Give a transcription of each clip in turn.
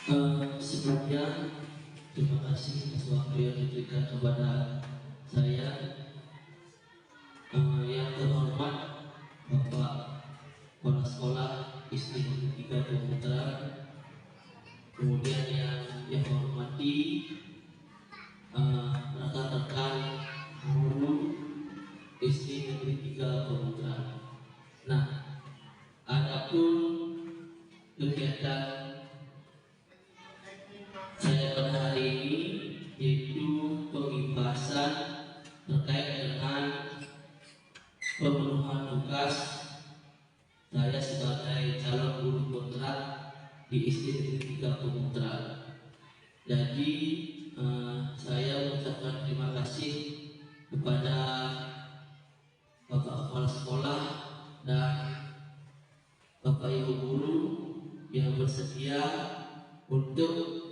Sebelumnya terima kasih atas waktu yang diberikan kepada saya. Yang terhormat Bapak Kepala Sekolah Istri Negeri 3 Pemutra, kemudian yang saya hormati rekan-rekan guru Istri Negeri 3 Pemutra. Nah, adapun kegiatan saya pada hari ini yaitu pengibasan terkait dengan pemenuhan tugas saya sebagai calon guru kontrak di SD Negeri 3 Pemutra. Jadi saya mengucapkan terima kasih kepada Bapak Kepala Sekolah dan Bapak Ibu Guru yang bersedia untuk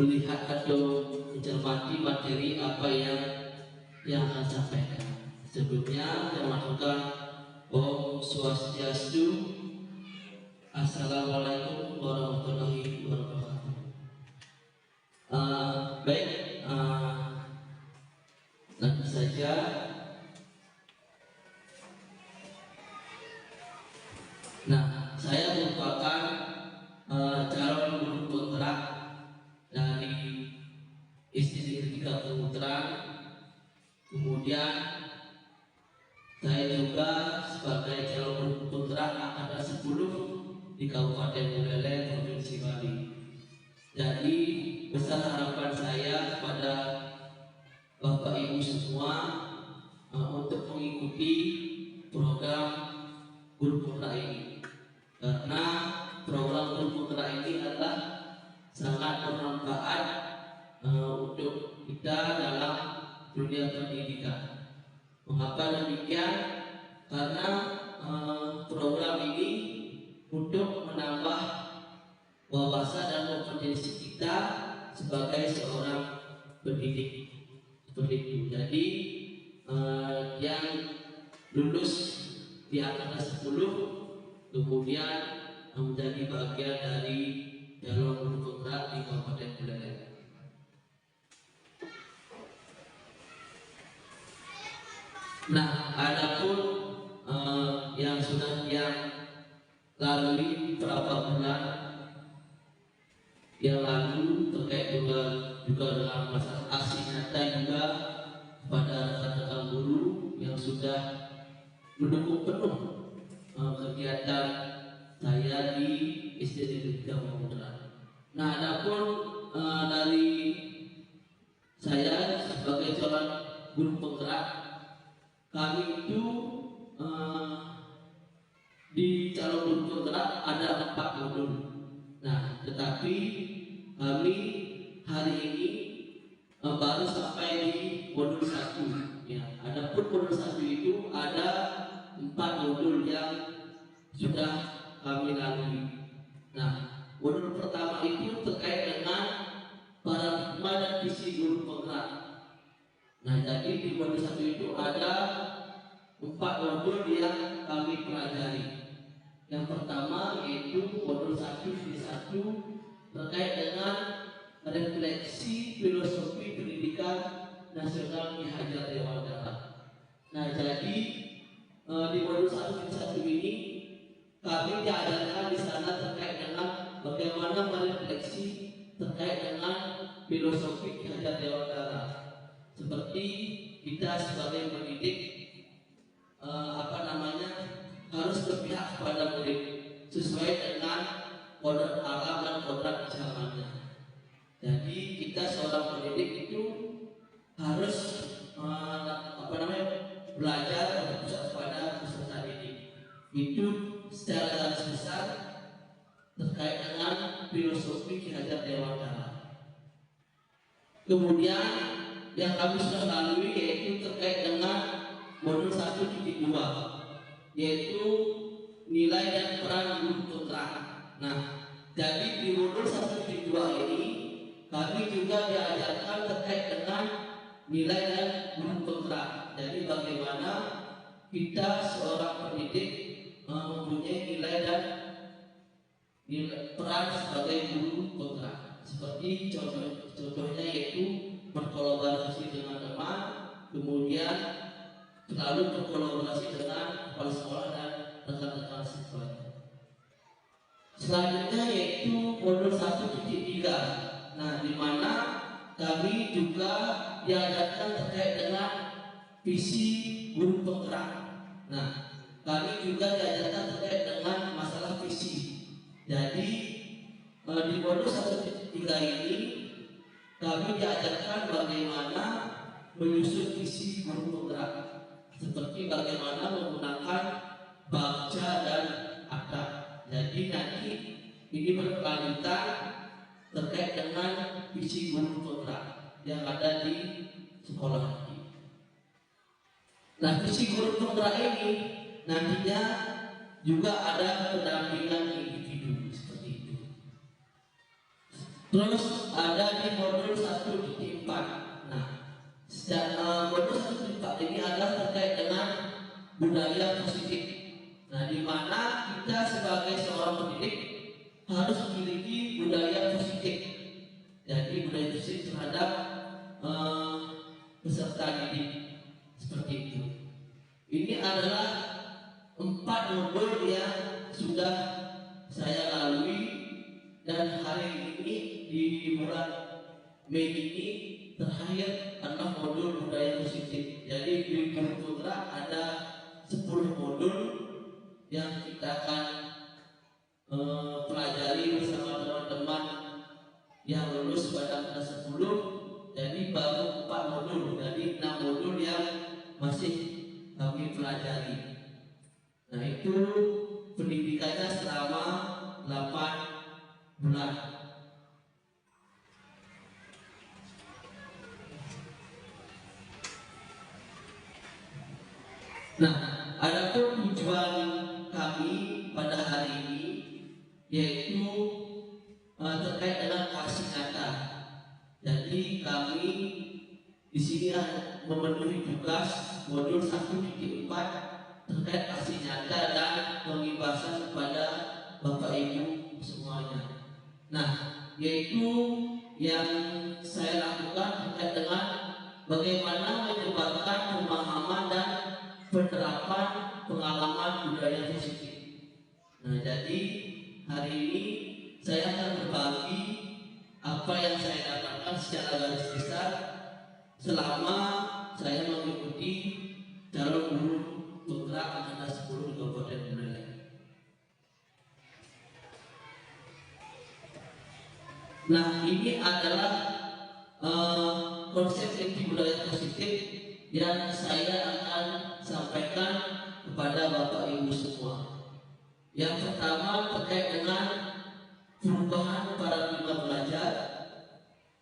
melihat atau mencermati materi apa yang akan sampaikan. Sebelumnya saya maturkan Om Swastiastu, Assalamualaikum warahmatullahi wabarakatuh. Baik, langsung saja. Nah, saya merupakan calon guru kontrak dari SD Negeri 3 Pemutra. Kemudian saya juga sebagai calon guru kontrak angkatan 10 di Kabupaten Buleleng, Provinsi Bali. Jadi besar harapan saya kepada Bapak Ibu semua untuk mengikuti program guru kontrak ini, karena program guru kontrak ini adalah sangat bermanfaat untuk kita dalam dunia pendidikan. Mengapa demikian? Karena program ini untuk menambah wawasan dan kompetensi kita sebagai seorang pendidik seperti itu. Jadi yang lulus di angkatan 10 kemudian menjadi bagian dari calon guru kontrak di Kabupaten Buleleng. Nah, adapun yang sudah lalui beberapa bulan yang lalu terkait juga dengan masalah aksi nyata juga pada rekan-rekan guru yang sudah mendukung penuh kegiatan saya di SD Negeri 3 Pemutra. Nah, adapun dari saya sebagai calon guru penggerak, kami itu di calon guru penggerak ada 4 modul. Nah, tetapi kami hari ini baru sampai di modul 1. Ya, adapun modul 1 itu ada 4 modul yang sudah kami lalui. Nah, modul pertama itu terkait dengan paradigma dan visi guru penggerak. Nah, jadi di modul 1 itu ada 4 modul yang kami pelajari. Yang pertama yaitu modul 1 visi 1 terkait dengan refleksi filosofi pendidikan nasional Ki Hajar Dewantara. Nah, jadi di modul 1 ini kami diajarkan di sana terkait dengan bagaimana merefleksi terkait dengan filosofi Ki Hajar Dewantara. Seperti kita sebagai pendidik harus berpihak kepada murid sesuai dengan kodrat alam dan kodrat zamannya. Jadi kita seorang pendidik itu harus belajar berpusat pada peserta didik itu secara garis besar terkait dengan filosofi Ki Hajar Dewantara. Kemudian yang kami sudah lalui yaitu terkait dengan modul 1.2 yaitu nilai dan peran guru kontrak. Nah, jadi di modul 1.2 ini kami juga diajarkan terkait dengan nilai dan guru kontrak. Jadi bagaimana kita seorang pendidik mempunyai nilai dan peran sebagai guru penggerak. Seperti contohnya yaitu berkolaborasi dengan teman, kemudian selalu berkolaborasi dengan kepala sekolah dan rekan-rekan siswanya. Selanjutnya yaitu modul 1.3. Nah, di mana kami juga diajarkan terkait dengan visi guru penggerak. Nah, kami juga diajarkan terkait dengan masalah visi. Jadi di modul 1.3 ini kami diajarkan bagaimana menyusun visi guru penggerak, seperti bagaimana menggunakan baca dan akta. Jadi nanti ini berkelanjutan terkait dengan visi guru penggerak yang ada di sekolah ini. Nah, visi guru penggerak ini nantinya juga ada pendampingan individu seperti itu. Terus ada di modul 1.4. Nah, modul 1.4 ini adalah terkait dengan budaya positif. Nah, di mana kita sebagai seorang pendidik harus memiliki budaya positif. Jadi budaya positif terhadap peserta didik seperti itu. Ini adalah 4 modul yang sudah saya lalui, dan hari ini di bulan Mei ini terakhir adalah modul budaya positif. Jadi di guru penggerak ada 10 modul yang kita akan pelajari bersama teman-teman yang lulus pada kelas 10. Jadi baru 4 modul, jadi 6 modul yang masih kami pelajari. Nah, itu pendidikannya selama 8 bulan. Nah, adapun tujuan kami pada hari ini yaitu terkait dengan kasih nyata. Jadi kami di sini memenuhi tugas modul 1.4 terkait kasih nyata dan pengibasan kepada Bapak Ibu semuanya. Nah, yaitu yang saya lakukan terkait dengan bagaimana menyebarkan pemahaman dan penerapan pengalaman budaya positif. Nah, jadi hari ini saya akan berbagi apa yang saya dapatkan secara garis besar selama saya mengikuti calon guru penggerak angkatan 10 di Kabupaten Buleleng. Nah, ini adalah konsep inti budaya positif yang saya akan sampaikan kepada Bapak Ibu semua. Yang pertama terkait dengan perubahan paradigma belajar.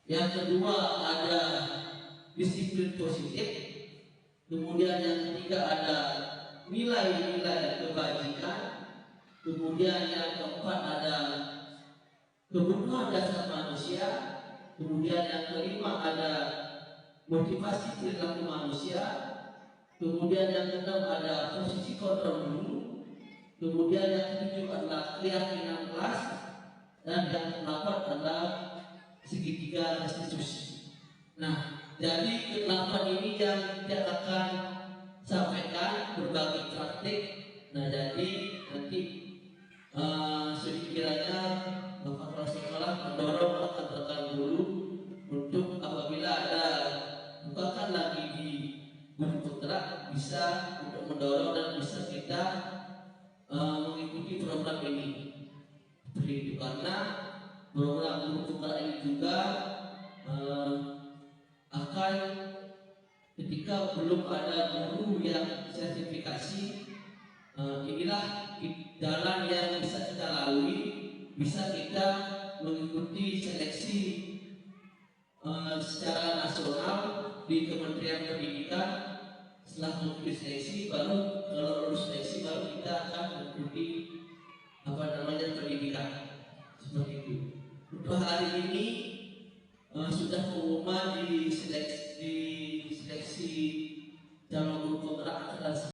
Yang kedua ada disiplin positif. Kemudian yang ketiga ada nilai-nilai kebajikan. Kemudian yang keempat ada kebutuhan dasar manusia. Kemudian yang kelima ada motivasi perilaku manusia. Kemudian yang keenam ada posisi kontrol guru. Kemudian yang ketujuh adalah keyakinan kelas, dan yang ke-8 adalah segitiga restitusi. Nah, jadi ke-8 ini yang kita akan sampaikan berbagi praktik. Nah, jadi nanti sekiranya Bapak Kepala Sekolah mendorong rekan-rekan guru untuk apabila ada bukakan lagi di guru penggerak bisa untuk mendorong dan bisa kita mengikuti program ini. Begitu, karena program guru penggerak ini juga akan ketika belum ada guru yang sertifikasi, inilah jalan yang bisa kita lalui, bisa kita mengikuti seleksi secara nasional di Kementerian Pendidikan. Setelah mengikuti seleksi, baru kalau lulus seleksi baru kita akan mengikuti pendidikan seperti itu. Untuk hari ini sudah pengumuman di